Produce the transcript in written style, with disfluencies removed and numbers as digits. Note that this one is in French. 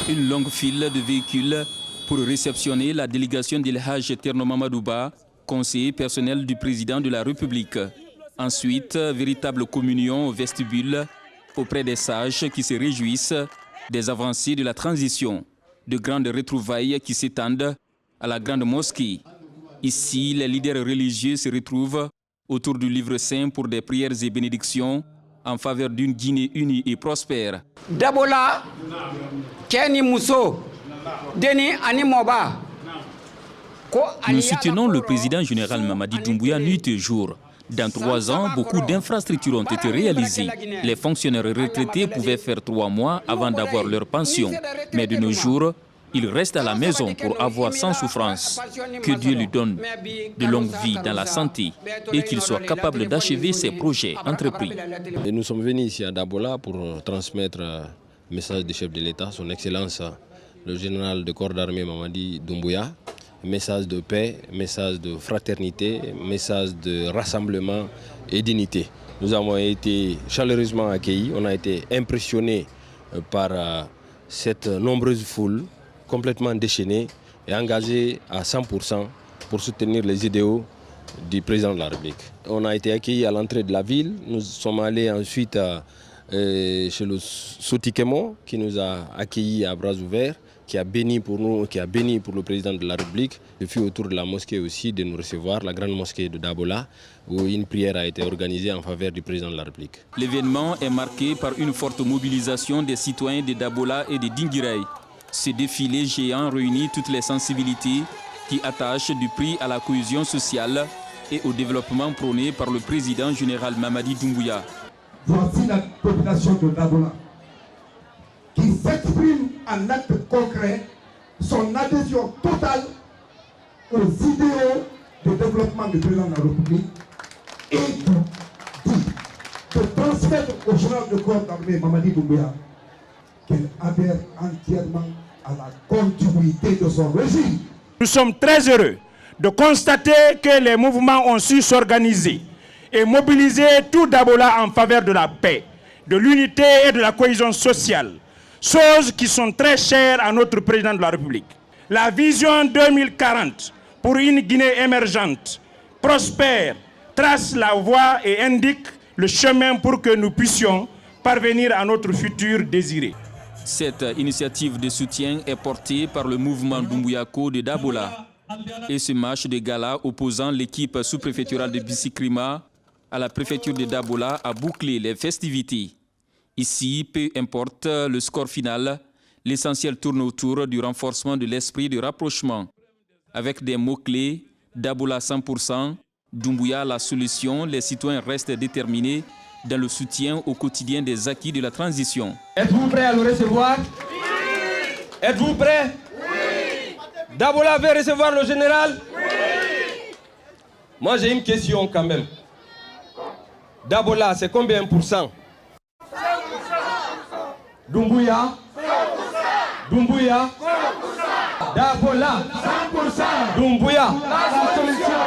Une longue file de véhicules pour réceptionner la délégation d'El Hadj Thierno Mamadou Ba, conseiller personnel du président de la République. Ensuite, véritable communion au vestibule auprès des sages qui se réjouissent des avancées de la transition. De grandes retrouvailles qui s'étendent à la grande mosquée. Ici, les leaders religieux se retrouvent autour du livre saint pour des prières et bénédictions en faveur d'une Guinée unie et prospère. Dabola, Kenny Mousso, Denis Animoba. Nous soutenons le président général Mamadi Doumbouya nuit et jour. Dans 3 ans, beaucoup d'infrastructures ont été réalisées. Les fonctionnaires retraités pouvaient faire 3 mois avant d'avoir leur pension. Mais de nos jours, ils restent à la maison pour avoir sans souffrance. Que Dieu lui donne de longue vie dans la santé et qu'il soit capable d'achever ses projets entrepris. Et nous sommes venus ici à Dabola pour transmettre le message du chef de l'État, son Excellence, le général de corps d'armée Mamadi Doumbouya. Message de paix, message de fraternité, message de rassemblement et d'unité. Nous avons été chaleureusement accueillis, on a été impressionnés par cette nombreuse foule complètement déchaînée et engagée à 100% pour soutenir les idéaux du président de la République. On a été accueillis à l'entrée de la ville, nous sommes allés ensuite chez le Sotikemo qui nous a accueillis à bras ouverts, qui a béni pour nous, qui a béni pour le président de la République. Je fus autour de la mosquée aussi de nous recevoir, la grande mosquée de Dabola, où une prière a été organisée en faveur du président de la République. L'événement est marqué par une forte mobilisation des citoyens de Dabola et de Dinguiraye. Ce défilé géant réunit toutes les sensibilités qui attachent du prix à la cohésion sociale et au développement prôné par le président général Mamadi Doumbouya. Voici la population de Dabola qui s'exprime en acte concret son adhésion totale aux idéaux de développement du président de la République et de transmettre au général de corps d'armée Mamadi Doumbouya qu'elle adhère entièrement à la continuité de son régime. Nous sommes très heureux de constater que les mouvements ont su s'organiser et mobiliser tout Dabola en faveur de la paix, de l'unité et de la cohésion sociale. Choses qui sont très chères à notre président de la République. La vision 2040 pour une Guinée émergente, prospère, trace la voie et indique le chemin pour que nous puissions parvenir à notre futur désiré. Cette initiative de soutien est portée par le mouvement Doumbouya-Ko de Dabola. Et ce match de gala opposant l'équipe sous-préfectorale de Bissikrima à la préfecture de Dabola a bouclé les festivités. Ici, peu importe le score final, l'essentiel tourne autour du renforcement de l'esprit de rapprochement. Avec des mots-clés, Dabola 100%, Doumbouya la solution, les citoyens restent déterminés dans le soutien au quotidien des acquis de la transition. Êtes-vous prêts à le recevoir? Oui. Êtes-vous prêts? Oui. Dabola veut recevoir le général? Oui. Moi j'ai une question quand même. Dabola, c'est combien pour cent? Doumbouya 100%. Doumbouya 100%. Dabola 100%. Doumbouya la solution.